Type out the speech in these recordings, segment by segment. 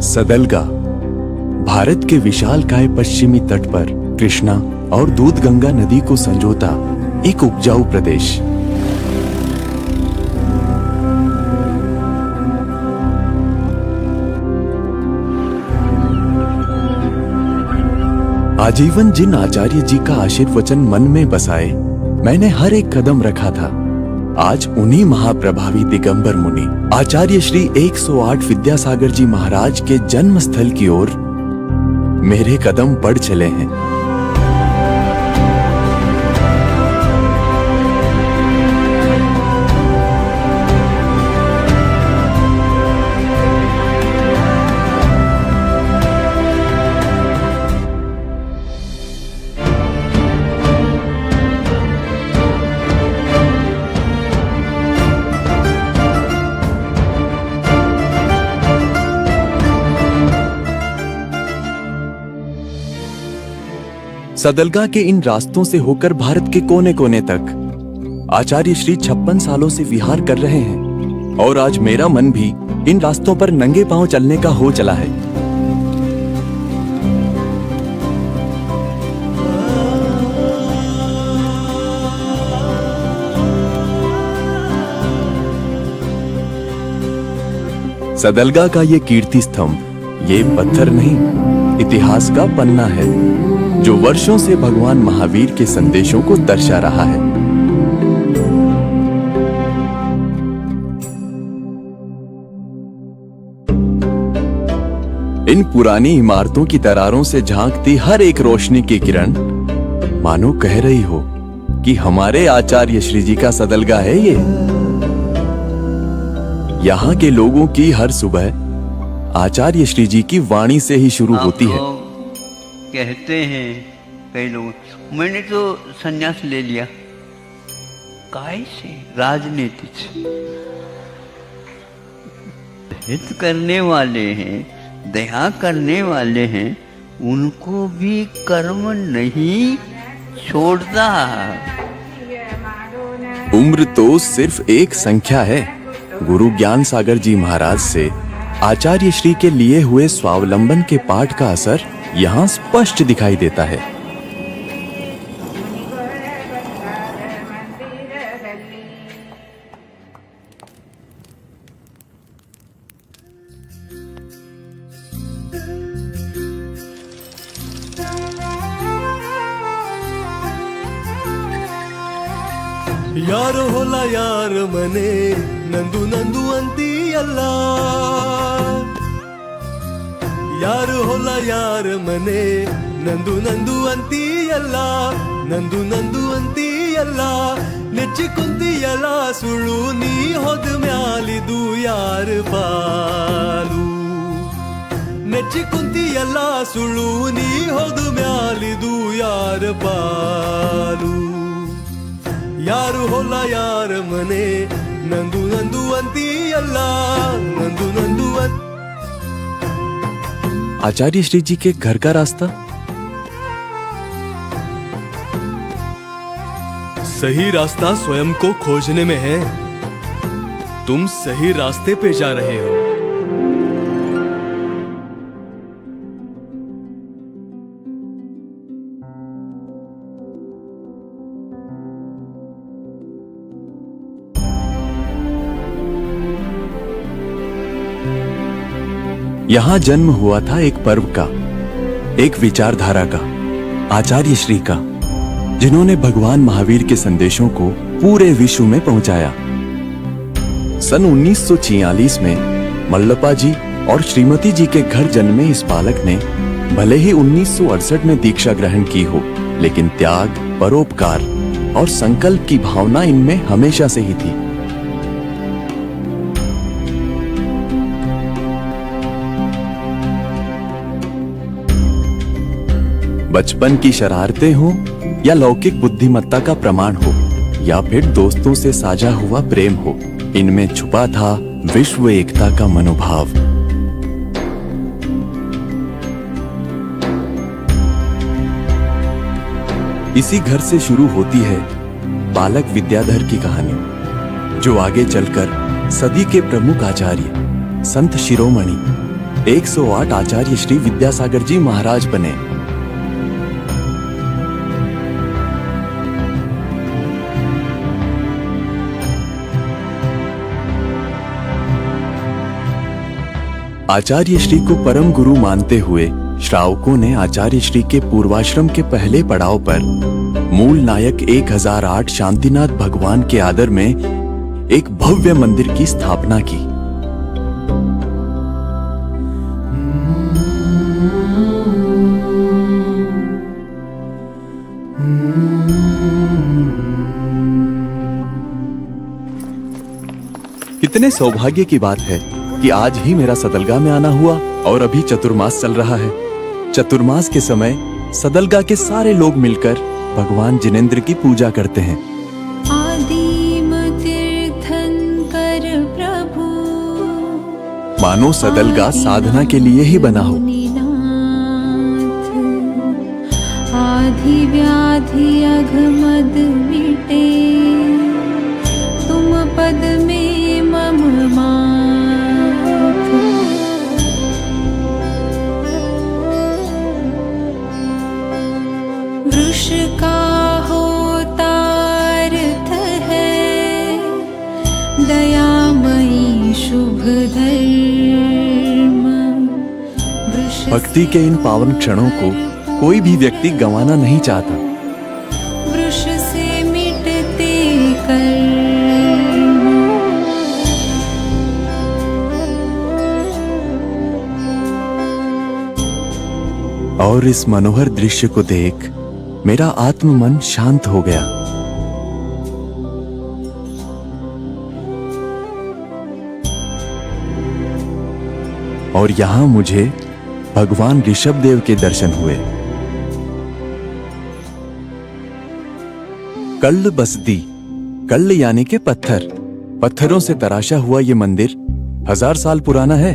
सदलगा भारत के विशालकाय पश्चिमी तट पर कृष्णा और दूधगंगा नदी को संजोता एक उपजाऊ प्रदेश। आजीवन जिन आचार्य जी का आशीर्वचन मन में बसाए मैंने हर एक कदम रखा था, आज उन्हीं महाप्रभावी दिगंबर मुनि आचार्य श्री 108 विद्यासागर जी महाराज के जन्म स्थल की ओर मेरे कदम बढ़ चले हैं। सदलगा के इन रास्तों से होकर भारत के कोने कोने तक आचार्य श्री 56 सालों से विहार कर रहे हैं और आज मेरा मन भी इन रास्तों पर नंगे पांव चलने का हो चला है। सदलगा का ये कीर्ति स्तंभ ये पत्थर नहीं, इतिहास का पन्ना है जो वर्षों से भगवान महावीर के संदेशों को दर्शा रहा है। इन पुरानी इमारतों की दरारों से झांकती हर एक रोशनी की किरण मानो कह रही हो कि हमारे आचार्य श्री जी का सदलगा है ये। यहाँ के लोगों की हर सुबह आचार्य श्री जी की वाणी से ही शुरू होती है। कहते हैं कई लोग, मैंने तो संन्यास ले लिया। काय से? राजनीति से। हित करने वाले हैं, दया करने वाले हैं, उनको भी कर्म नहीं छोड़ता। उम्र तो सिर्फ एक संख्या है। गुरु ज्ञान सागर जी महाराज से आचार्य श्री के लिए हुए स्वावलंबन के पाठ का असर यहाँ स्पष्ट दिखाई देता है। यार होला यार मने नंदू नंदू अंती अल्लाह, यार होला यार मने नंदू नंदू अंती अल्ला, नंदू नंदू अंती अल्ला ನೆಚ್ಚಿಕೊಂದಿ ಎಲ್ಲ ಸುಳ್ಳು ನೀ ಹೋದ ಮ್ಯಾಲಿದು ಯಾರ ಪಾಲು, ನೆಚ್ಚಿಕೊಂದಿ ಎಲ್ಲ ಸುಳ್ಳು ನೀ ಹೋದ ಮ್ಯಾಲಿದು ಯಾರ ಪಾಲು, ಯಾರು होला ಯಾರ ಮನೆ ನಂದು ನಂದು ಅಂತಿ ಅಲ್ಲ, ನಂದು ನಂದು आचार्य श्री जी के घर का रास्ता सही रास्ता स्वयं को खोजने में है। तुम सही रास्ते पे जा रहे हो। यहाँ जन्म हुआ था एक पर्व का, एक विचारधारा का, आचार्य श्री का, जिन्होंने भगवान महावीर के संदेशों को पूरे विश्व में पहुंचाया। सन 1946 में मल्लप्पा जी और श्रीमती जी के घर जन्मे इस बालक ने भले ही 1968 में दीक्षा ग्रहण की हो, लेकिन त्याग, परोपकार और संकल्प की भावना इनमें हमेशा से ही थी। बचपन की शरारतें हो या लौकिक बुद्धिमत्ता का प्रमाण हो या फिर दोस्तों से साझा हुआ प्रेम हो, इनमें छुपा था विश्व एकता का मनोभाव। इसी घर से शुरू होती है बालक विद्याधर की कहानी, जो आगे चलकर सदी के प्रमुख आचार्य संत शिरोमणि 108 आचार्य श्री विद्यासागर जी महाराज बने। आचार्य श्री को परम गुरु मानते हुए श्रावकों ने आचार्य श्री के पूर्वाश्रम के पहले पड़ाव पर मूल नायक 1008 शांतिनाथ भगवान के आदर में एक भव्य मंदिर की स्थापना की। कितने सौभाग्य की बात है कि आज ही मेरा सदलगा में आना हुआ और अभी चतुर्मास चल रहा है। चतुर्मास के समय सदलगा के सारे लोग मिलकर भगवान जिनेंद्र की पूजा करते हैं। आदिम तीर्थंकर प्रभु मानो सदलगा साधना के लिए ही बना हो। आधि व्याधि अघमद मिटे तुम पद में मम माथ। वृष का होता अर्थ है दयामयी शुभ धर्म। भक्ति के इन पावन क्षणों को कोई भी व्यक्ति गंवाना नहीं चाहता। वृष से मिटते कर्म। और इस मनोहर दृश्य को देख मेरा आत्म मन शांत हो गया। और यहां मुझे भगवान ऋषभदेव के दर्शन हुए। कल्ल बसदी, कल्ल यानी के पत्थर, पत्थरों से तराशा हुआ ये मंदिर 1000 साल पुराना है।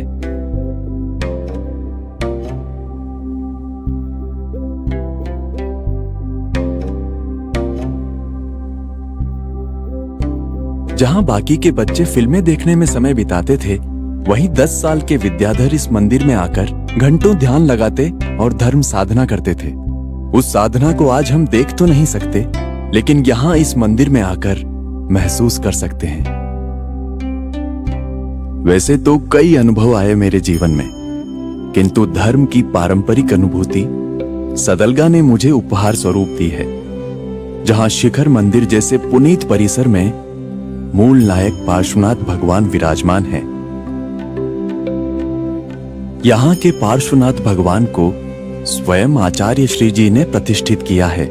जहां बाकी के बच्चे फिल्में देखने में समय बिताते थे, वहीं 10 साल के विद्याधर इस मंदिर में आकर घंटों ध्यान लगाते और धर्म साधना करते थे। उस साधना को आज हम देख तो नहीं सकते, लेकिन यहाँ इस मंदिर में आकर महसूस कर सकते हैं। वैसे तो कई अनुभव आए मेरे जीवन में, किंतु धर्म की पारंपरिक अनुभूति सदलगा ने मुझे उपहार स्वरूप दी है। जहां शिखर मंदिर जैसे पुनीत परिसर में मूल नायक पार्श्वनाथ भगवान विराजमान हैं। यहाँ के पार्श्वनाथ भगवान को स्वयं आचार्य श्री जी ने प्रतिष्ठित किया है।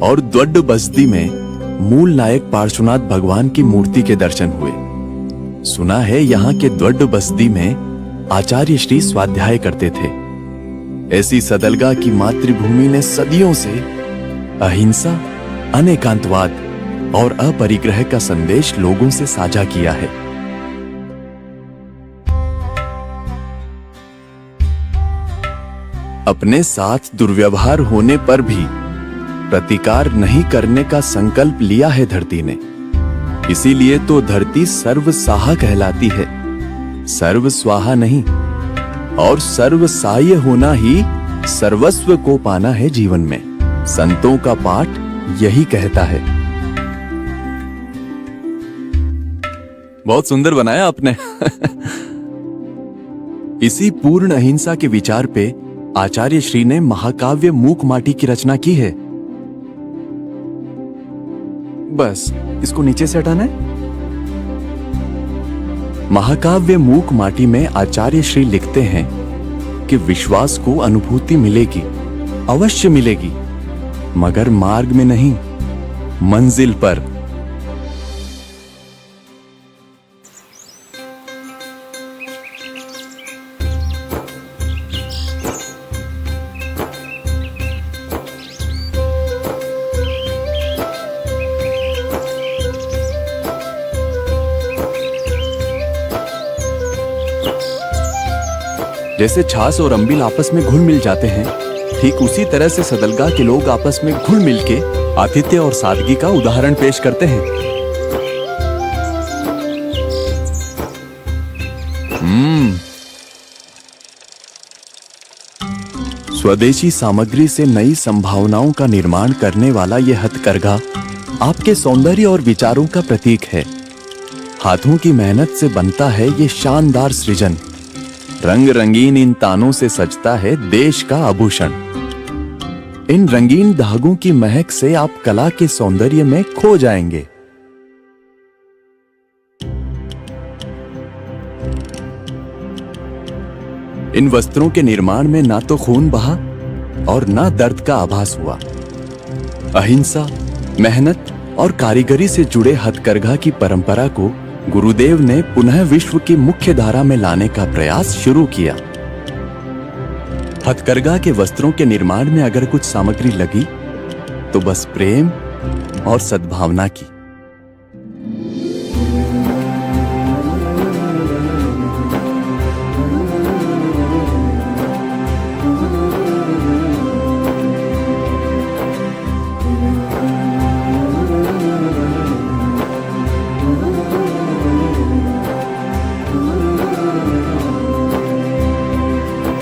और द्वड्ड बस्ती में मूल नायक पार्श्वनाथ भगवान की मूर्ति के दर्शन हुए। सुना है यहाँ के द्वड्ड बस्ती में आचार्य श्री स्वाध्याय करते थे। ऐसी सदलगा की मातृभूमि ने सदियों से अहिंसा, अनेकांतवाद और अपरिग्रह का संदेश लोगों से साझा किया है। अपने साथ दुर्व्यवहार होने पर भी प्रतिकार नहीं करने का संकल्प लिया है धरती ने। इसीलिए तो धरती सर्वसाहा कहलाती है, सर्व स्वाहा नहीं। और सर्वसाह्य होना ही सर्वस्व को पाना है जीवन में। संतों का पाठ यही कहता है। बहुत सुंदर बनाया आपने। इसी पूर्ण अहिंसा के विचार पे आचार्य श्री ने महाकाव्य मूक माटी की रचना की है। बस इसको नीचे से हटाना है। महाकाव्य मूक माटी में आचार्य श्री लिखते हैं कि विश्वास को अनुभूति मिलेगी, अवश्य मिलेगी, मगर मार्ग में नहीं, मंजिल पर। जैसे छाछ और अम्बिल आपस में घुल मिल जाते हैं, ठीक उसी तरह से सदलगा के लोग आपस में घुल मिल के आतिथ्य और सादगी का उदाहरण पेश करते हैं। स्वदेशी सामग्री से नई संभावनाओं का निर्माण करने वाला यह हथकरघा आपके सौंदर्य और विचारों का प्रतीक है। हाथों की मेहनत से बनता है ये शानदार सृजन। रंग रंगीन इन तानों से सजता है देश का आभूषण। इन रंगीन धागों की महक से आप कला के सौंदर्य में खो जाएंगे। इन वस्त्रों के निर्माण में ना तो खून बहा और ना दर्द का आभास हुआ। अहिंसा, मेहनत और कारीगरी से जुड़े हथकरघा की परंपरा को गुरुदेव ने पुनः विश्व की मुख्य धारा में लाने का प्रयास शुरू किया। हथकरघा के वस्त्रों के निर्माण में अगर कुछ सामग्री लगी तो बस प्रेम और सद्भावना की।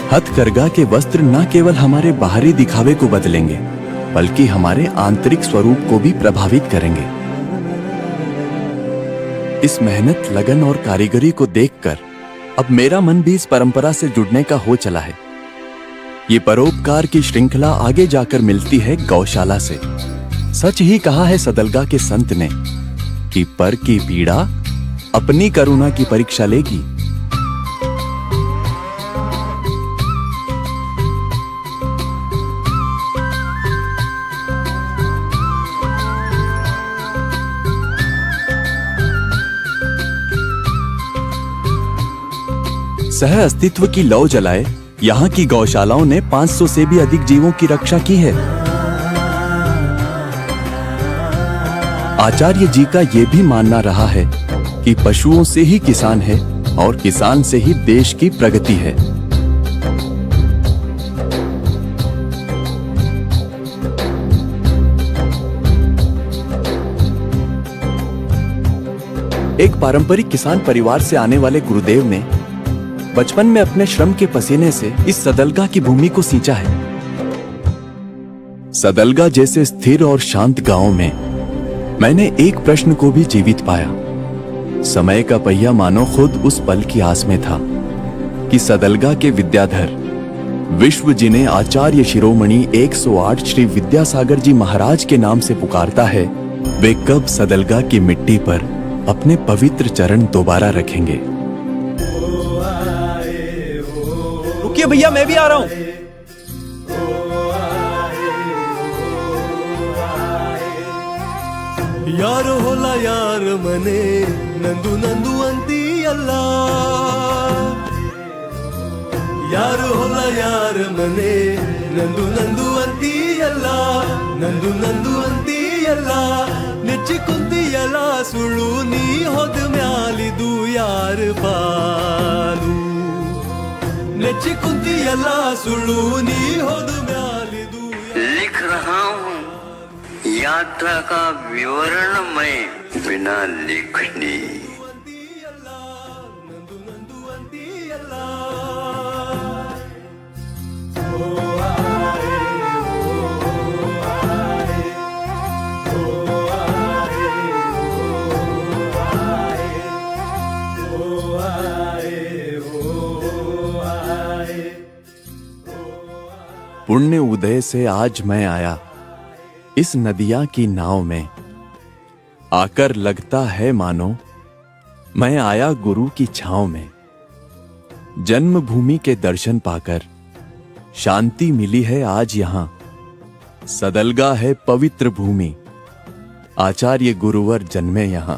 हथकरघा के वस्त्र न केवल हमारे बाहरी दिखावे को बदलेंगे बल्कि हमारे आंतरिक स्वरूप को भी प्रभावित करेंगे। इस मेहनत, लगन और कारीगरी को देखकर अब मेरा मन भी इस परंपरा से जुड़ने का हो चला है। ये परोपकार की श्रृंखला आगे जाकर मिलती है गौशाला से। सच ही कहा है सदलगा के संत ने कि पर की पीड़ा अपनी करुणा की परीक्षा लेगी। सह अस्तित्व की लौ जलाए यहाँ की गौशालाओं ने 500 से भी अधिक जीवों की रक्षा की है। आचार्य जी का यह भी मानना रहा है कि पशुओं से ही किसान है और किसान से ही देश की प्रगति है। एक पारंपरिक किसान परिवार से आने वाले गुरुदेव ने बचपन में अपने श्रम के पसीने से इस सदलगा की भूमि को सींचा है। सदलगा जैसे स्थिर और शांत गांव में मैंने एक प्रश्न को भी जीवित पाया। समय का पहिया मानो खुद उस पल की आस में था कि सदलगा के विद्याधर विश्व जिन्हें आचार्य शिरोमणि 108 श्री विद्यासागर जी महाराज के नाम से पुकारता है, वे कब सदलगा की मिट्टी पर अपने पवित्र चरण दोबारा रखेंगे। रुकिए भैया, मैं भी आ रहा हूं। यार होला यार मने नंदू नंदू अंती अल्लाह। यार होला यार मने नंदू नंदू अंती अल्लाह। नंदू नंदू अंती अल्लाह ನೆಚ್ಚಿಕೊಂದಿ ಎಲ್ಲ ಸುಳ್ಳು ನೀ ಹೋದ ಮ್ಯಾಲಿದು ಯಾರ ಪಾಲು। ನೆಚ್ಚಿಕೊಂದಿ ಎಲ್ಲ ಸುಳ್ಳು ನೀ ಹೋದ ಮ್ಯಾಲಿದು। लिख रहा हूँ यात्रा का विवरण मैं बिना लिखनी। नंदू नंदू अंती अल्लाह। पुण्य उदय से आज मैं आया इस नदिया की नाव में। आकर लगता है मानो मैं आया गुरु की छांव में। जन्मभूमि के दर्शन पाकर शांति मिली है आज यहां। सदलगा है पवित्र भूमि, आचार्य गुरुवर जन्मे यहां।